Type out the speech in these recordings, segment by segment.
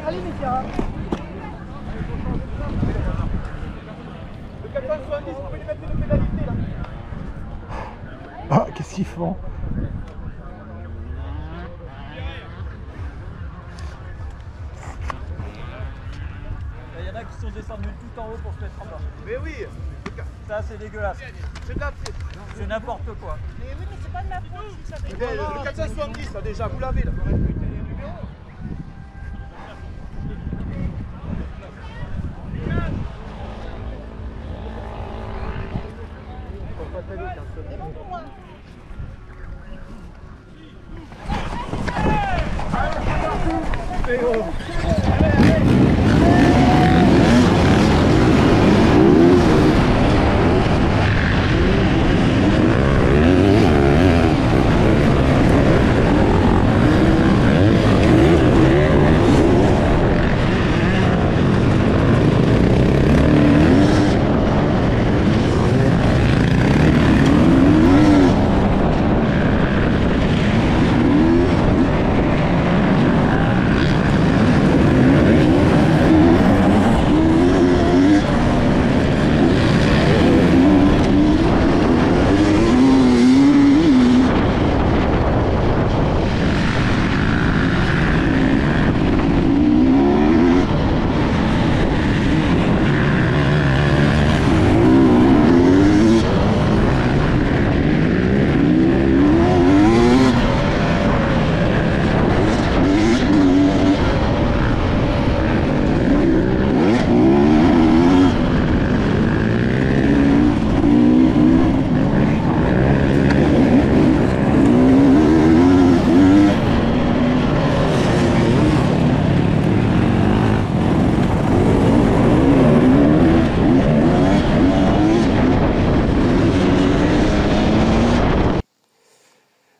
Allez, Mika. Le 470, vous pouvez lui mettre une pénalité là. Ah, qu'est-ce qu'ils font? Il y en a qui sont descendus tout en haut pour se mettre en bas. Mais oui. Ça, c'est dégueulasse. C'est n'importe quoi. Mais oui, mais c'est pas de ma faute si ça fait Le 470 là déjà, vous l'avez là. C'est bon pour moi.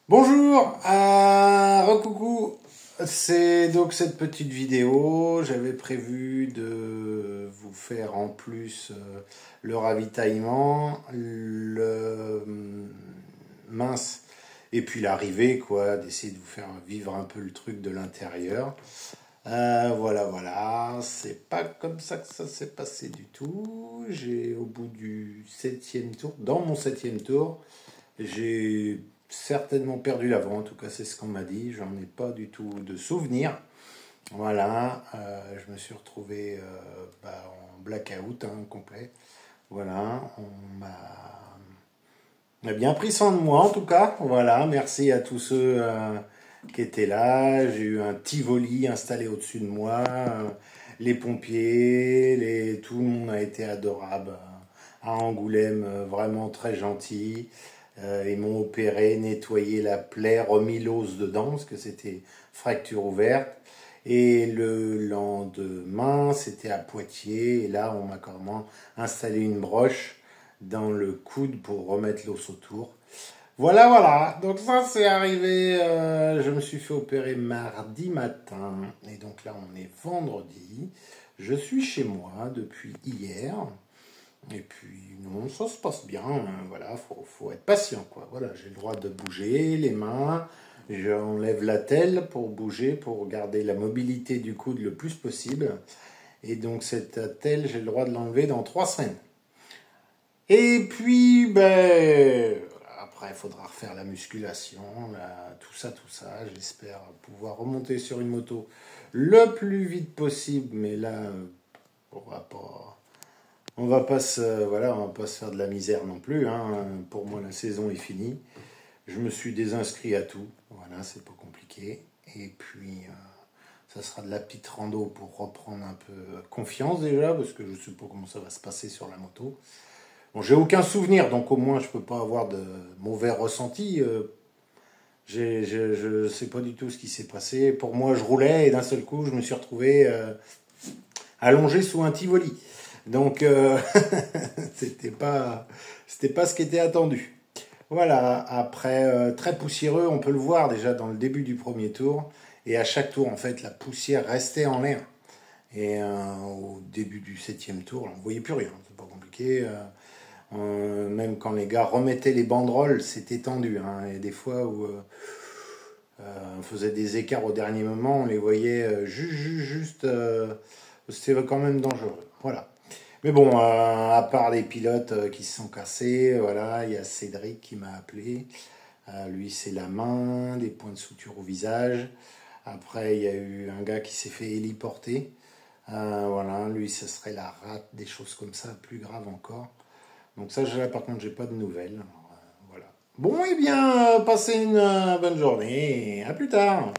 Bonjour, recoucou, c'est donc cette petite vidéo, j'avais prévu de vous faire en plus le ravitaillement, le mince, et puis l'arrivée quoi, d'essayer de vous faire vivre un peu le truc de l'intérieur. Voilà, c'est pas comme ça que ça s'est passé du tout, j'ai au bout du 7e tour, dans mon 7e tour, j'ai certainement perdu l'avant, en tout cas c'est ce qu'on m'a dit, j'en ai pas du tout de souvenir. Voilà, je me suis retrouvé en blackout complet. Voilà, on m'a bien pris soin de moi en tout cas. Voilà, merci à tous ceux qui étaient là. J'ai eu un Tivoli installé au-dessus de moi, les pompiers, tout le monde a été adorable. À Angoulême, vraiment très gentil. Ils m'ont opéré, nettoyé la plaie, remis l'os dedans parce que c'était fracture ouverte. Et le lendemain, c'était à Poitiers. Et là, on m'a carrément installé une broche dans le coude pour remettre l'os autour. Voilà. Donc ça, c'est arrivé. Je me suis fait opérer mardi matin. Et donc là, on est vendredi. Je suis chez moi depuis hier. Et puis, non, ça se passe bien, voilà, faut être patient, quoi. Voilà, j'ai le droit de bouger les mains, j'enlève l'attelle pour bouger, pour garder la mobilité du coude le plus possible. Et donc, cette attelle, j'ai le droit de l'enlever dans 3 semaines. Et puis, après, il faudra refaire la musculation, tout ça. J'espère pouvoir remonter sur une moto le plus vite possible, mais là, on va pas se faire de la misère non plus. Pour moi, la saison est finie. Je me suis désinscrit à tout. Voilà, c'est pas compliqué. Et puis, ça sera de la petite rando pour reprendre un peu confiance déjà, parce que je sais pas comment ça va se passer sur la moto. Bon, j'ai aucun souvenir, donc au moins je peux pas avoir de mauvais ressentis. Je sais pas du tout ce qui s'est passé. Pour moi, je roulais et d'un seul coup, je me suis retrouvé allongé sous un Tivoli. Donc, c'était pas ce qui était attendu. Voilà, après, très poussiéreux, on peut le voir déjà dans le début du premier tour. Et à chaque tour, en fait, la poussière restait en l'air. Et au début du 7e tour, on ne voyait plus rien, c'est pas compliqué. Même quand les gars remettaient les banderoles, c'était tendu. Hein. Et des fois où on faisait des écarts au dernier moment, on les voyait juste. C'était quand même dangereux. Voilà. Mais bon, à part les pilotes qui se sont cassés, voilà, il y a Cédric qui m'a appelé. Lui, c'est la main, des points de suture au visage. Après, il y a eu un gars qui s'est fait héliporter. Voilà, lui, ce serait la rate, des choses comme ça, plus grave encore. Donc ça, là, par contre, j'ai pas de nouvelles. Alors, voilà. Bon, eh bien, passez une bonne journée. À plus tard.